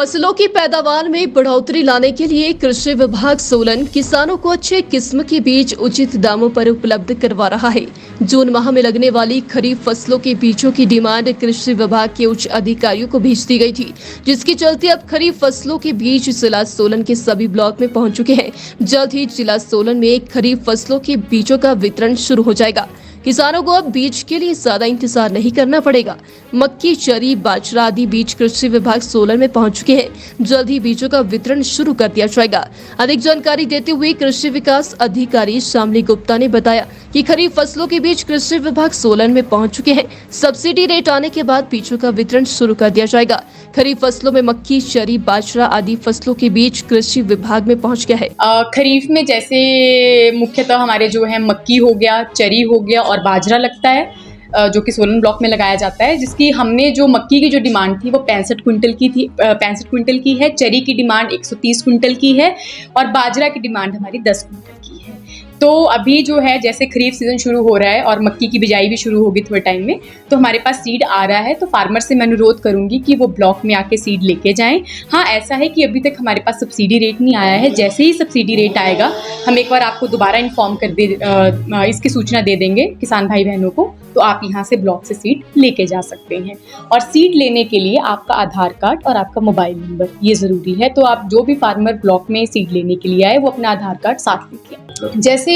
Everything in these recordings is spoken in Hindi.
फसलों की पैदावार में बढ़ोतरी लाने के लिए कृषि विभाग सोलन किसानों को अच्छे किस्म के बीज उचित दामों पर उपलब्ध करवा रहा है। जून माह में लगने वाली खरीफ फसलों के बीजों की डिमांड कृषि विभाग के उच्च अधिकारियों को भेज दी गई थी, जिसके चलते अब खरीफ फसलों के बीज जिला सोलन के सभी ब्लॉक में पहुंच चुके हैं। जल्द ही जिला सोलन में खरीफ फसलों के बीजों का वितरण शुरू हो जाएगा। किसानों को अब बीज के लिए ज्यादा इंतजार नहीं करना पड़ेगा। मक्की, चरी, बाजरा आदि बीज कृषि विभाग सोलन में पहुंच चुके हैं। जल्द ही बीजों का वितरण शुरू कर दिया जाएगा। अधिक जानकारी देते हुए कृषि विकास अधिकारी शामली गुप्ता ने बताया कि खरीफ फसलों के बीज कृषि विभाग सोलन में पहुंच चुके हैं। सब्सिडी रेट आने के बाद बीजों का वितरण शुरू कर दिया जाएगा। खरीफ फसलों में मक्की, चरी, बाजरा आदि फसलों के बीज कृषि विभाग में पहुंच गया है। खरीफ में जैसे मुख्यतः हमारे जो है मक्की हो गया, चरी हो गया और बाजरा लगता है, जो कि सोलन ब्लॉक में लगाया जाता है। जिसकी हमने जो मक्की की जो डिमांड थी वो 65 क्विंटल की थी, 65 क्विंटल की है। चरी की डिमांड 130 क्विंटल की है और बाजरा की डिमांड हमारी 10 क्विंटल की है। तो अभी जो है जैसे खरीफ सीजन शुरू हो रहा है और मक्की की बिजाई भी शुरू होगी थोड़े टाइम में, तो हमारे पास सीड आ रहा है। तो फार्मर से मैं अनुरोध करूंगी कि वो ब्लॉक में आके सीड लेके जाएं। हाँ, ऐसा है कि अभी तक हमारे पास सब्सिडी रेट नहीं आया है। जैसे ही सब्सिडी रेट आएगा हम एक बार आपको दोबारा इन्फॉर्म इसकी सूचना दे देंगे किसान भाई बहनों को, तो आप यहाँ से ब्लॉक से सीड लेके जा सकते हैं। और सीड लेने के लिए आपका आधार कार्ड और आपका मोबाइल नंबर ये ज़रूरी है। तो आप जो भी फार्मर ब्लॉक में सीड लेने के लिए आए वो अपना आधार कार्ड साथ लेके आए। जैसे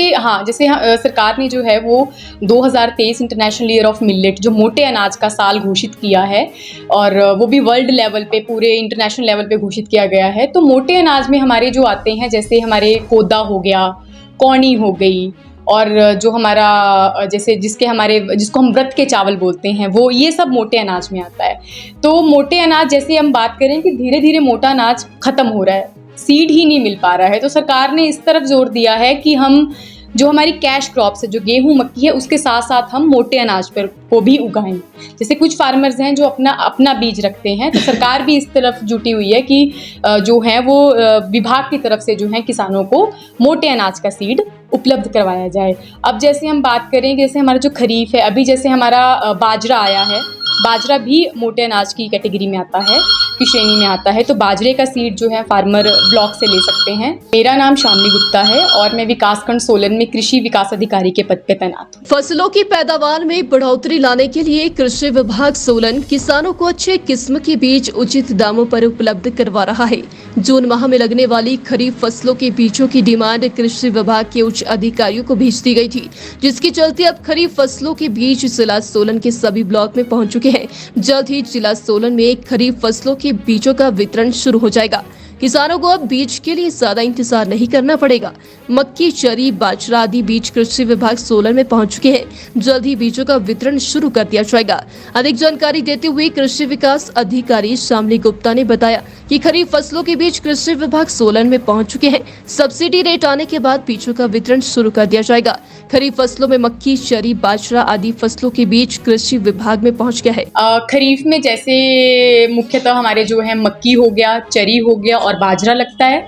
सरकार ने जो है वो 2023 इंटरनेशनल ईयर ऑफ मिलेट जो मोटे अनाज का साल घोषित किया है, और वो भी वर्ल्ड लेवल पे, पूरे इंटरनेशनल लेवल पे घोषित किया गया है। तो मोटे अनाज में हमारे जो आते हैं, जैसे हमारे कोदा हो गया, कौनी हो गई, और जो हमारा जैसे जिसको हम व्रत के चावल बोलते हैं, वो ये सब मोटे अनाज में आता है। तो मोटे अनाज जैसे हम बात करें कि धीरे धीरे मोटा अनाज खत्म हो रहा है, सीड ही नहीं मिल पा रहा है। तो सरकार ने इस तरफ जोर दिया है कि हम जो हमारी कैश क्रॉप्स है, जो गेहूं, मक्की है, उसके साथ साथ हम मोटे अनाज पर को भी उगाएं। जैसे कुछ फार्मर्स हैं जो अपना बीज रखते हैं, तो सरकार भी इस तरफ जुटी हुई है कि जो है वो विभाग की तरफ से जो है किसानों को मोटे अनाज का सीड उपलब्ध करवाया जाए। अब जैसे हम बात करें, जैसे हमारा जो खरीफ है, अभी जैसे हमारा बाजरा आया है, बाजरा भी मोटे अनाज की कैटेगरी में आता है, की श्रेणी में आता है। तो बाजरे का सीड जो है फार्मर ब्लॉक से ले सकते हैं। मेरा नाम शामली गुप्ता है और मैं विकासखंड सोलन में कृषि विकास अधिकारी के पद पे तैनात हूँ। फसलों की पैदावार में बढ़ोतरी लाने के लिए कृषि विभाग सोलन किसानों को अच्छे किस्म के बीज उचित दामों पर उपलब्ध करवा रहा है। जून माह में लगने वाली खरीफ फसलों के बीजों की डिमांड कृषि विभाग के उच्च अधिकारियों को भेज दी गई थी, जिसके चलते अब खरीफ फसलों के बीज जिला सोलन के सभी ब्लॉक में पहुंच चुके हैं। जल्द ही जिला सोलन में खरीफ फसलों के बीजों का वितरण शुरू हो जाएगा। किसानों को अब बीज के लिए ज्यादा इंतजार नहीं करना पड़ेगा। मक्की, चरी, बाजरा आदि बीज कृषि विभाग सोलन में पहुंच चुके हैं। जल्द ही बीजों का वितरण शुरू कर दिया जाएगा। अधिक जानकारी देते हुए कृषि विकास अधिकारी शामली गुप्ता ने बताया कि खरीफ फसलों के बीज कृषि विभाग सोलन में पहुंच चुके हैं। सब्सिडी रेट आने के बाद बीजों का वितरण शुरू कर दिया जाएगा। खरीफ फसलों में मक्की, चरी, बाजरा आदि फसलों के बीज कृषि विभाग में पहुंच गया है। खरीफ में जैसे मुख्यतः हमारे जो है मक्की हो गया, चरी हो गया और बाजरा लगता है,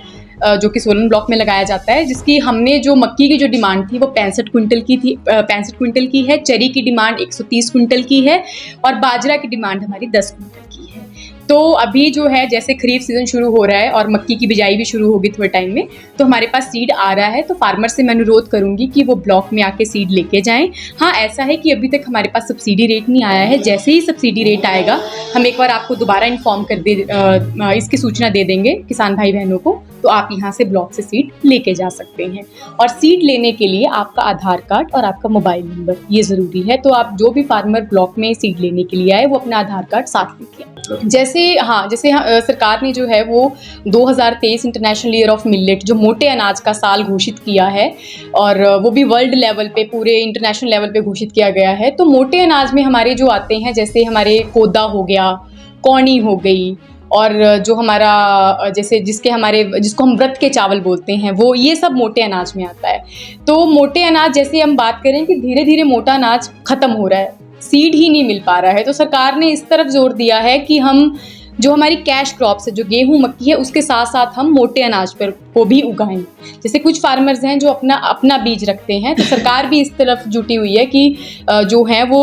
जो कि सोलन ब्लॉक में लगाया जाता है। जिसकी हमने जो मक्की की जो डिमांड थी वो 65 क्विंटल की थी, 65 क्विंटल की है। चरी की डिमांड 130 क्विंटल की है और बाजरा की डिमांड हमारी 10 क्विंटल की है। तो अभी जो है जैसे खरीफ सीजन शुरू हो रहा है और मक्की की बिजाई भी शुरू होगी थोड़े टाइम में, तो हमारे पास सीड आ रहा है। तो फार्मर से मैं अनुरोध करूंगी कि वो ब्लॉक में आके सीड लेके जाएं। हाँ, ऐसा है कि अभी तक हमारे पास सब्सिडी रेट नहीं आया है। जैसे ही सब्सिडी रेट आएगा हम एक बार आपको दोबारा इन्फॉर्म इसकी सूचना दे देंगे किसान भाई बहनों को, तो आप यहाँ से ब्लॉक से सीड लेके जा सकते हैं। और सीड लेने के लिए आपका आधार कार्ड और आपका मोबाइल नंबर ये ज़रूरी है। तो आप जो भी फार्मर ब्लॉक में सीड लेने के लिए आए वो अपना आधार कार्ड साथ लेके आए। जैसे सरकार ने जो है वो 2023 इंटरनेशनल ईयर ऑफ मिलेट जो मोटे अनाज का साल घोषित किया है, और वो भी वर्ल्ड लेवल पे, पूरे इंटरनेशनल लेवल पे घोषित किया गया है। तो मोटे अनाज में हमारे जो आते हैं, जैसे हमारे कोदा हो गया, कौनी हो गई, और जो हमारा जिसको हम व्रत के चावल बोलते हैं, वो ये सब मोटे अनाज में आता है। तो मोटे अनाज जैसे हम बात करें कि धीरे धीरे मोटा अनाज खत्म हो रहा है, सीड ही नहीं मिल पा रहा है। तो सरकार ने इस तरफ जोर दिया है कि हम जो हमारी कैश क्रॉप्स है, जो गेहूं, मक्की है, उसके साथ साथ हम मोटे अनाज पर को भी उगाएं। जैसे कुछ फार्मर्स हैं जो अपना बीज रखते हैं, तो सरकार भी इस तरफ जुटी हुई है कि जो है वो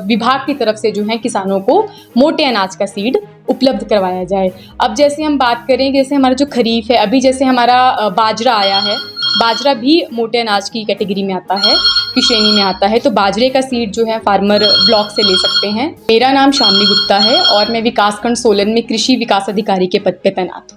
विभाग की तरफ से जो है किसानों को मोटे अनाज का सीड उपलब्ध करवाया जाए। अब जैसे हम बात करें, जैसे हमारा जो खरीफ है, अभी जैसे हमारा बाजरा आया है, बाजरा भी मोटे अनाज की कैटेगरी में आता है, की श्रेणी में आता है। तो बाजरे का सीड जो है फार्मर ब्लॉक से ले सकते हैं। मेरा नाम शामली गुप्ता है और मैं विकासखंड सोलन में कृषि विकास अधिकारी के पद पे तैनात हूँ।